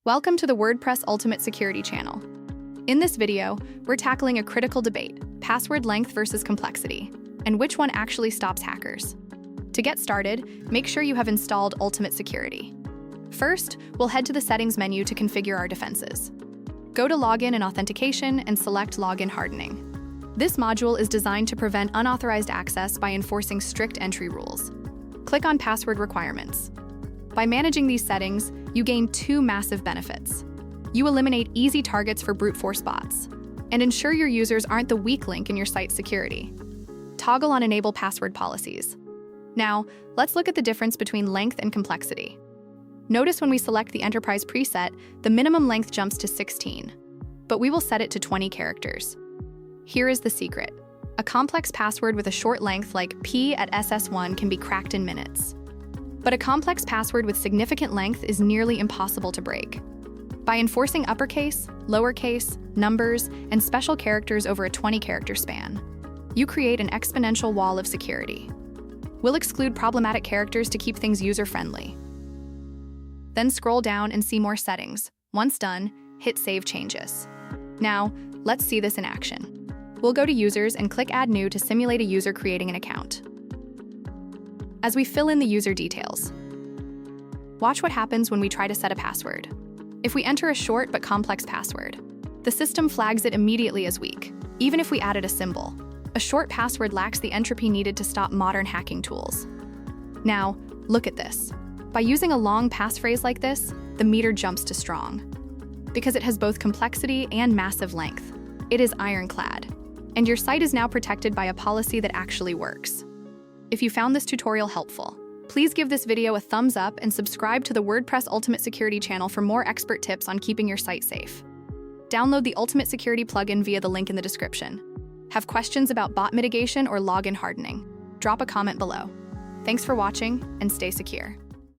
Welcome to the WordPress Ultimate Security channel. In this video, we're tackling a critical debate, password length versus complexity, and which one actually stops hackers. To get started, make sure you have installed Ultimate Security. First, we'll head to the Settings menu to configure our defenses. Go to Login and Authentication and select Login Hardening. This module is designed to prevent unauthorized access by enforcing strict entry rules. Click on Password Requirements. By managing these settings, you gain two massive benefits. You eliminate easy targets for brute force bots, and ensure your users aren't the weak link in your site's security. Toggle on Enable Password Policies. Now, let's look at the difference between length and complexity. Notice when we select the Enterprise preset, the minimum length jumps to 16, but we will set it to 20 characters. Here is the secret. A complex password with a short length like P at SS1 can be cracked in minutes. But a complex password with significant length is nearly impossible to break. By enforcing uppercase, lowercase, numbers, and special characters over a 20-character span, you create an exponential wall of security. We'll exclude problematic characters to keep things user-friendly. Then scroll down and see more settings. Once done, hit Save Changes. Now, let's see this in action. We'll go to Users and click Add New to simulate a user creating an account. As we fill in the user details, watch what happens when we try to set a password. If we enter a short but complex password, the system flags it immediately as weak, even if we added a symbol. A short password lacks the entropy needed to stop modern hacking tools. Now, look at this. By using a long passphrase like this, the meter jumps to strong. Because it has both complexity and massive length, it is ironclad, and your site is now protected by a policy that actually works. If you found this tutorial helpful, please give this video a thumbs up and subscribe to the WordPress Ultimate Security channel for more expert tips on keeping your site safe. Download the Ultimate Security plugin via the link in the description. Have questions about bot mitigation or login hardening? Drop a comment below. Thanks for watching and stay secure.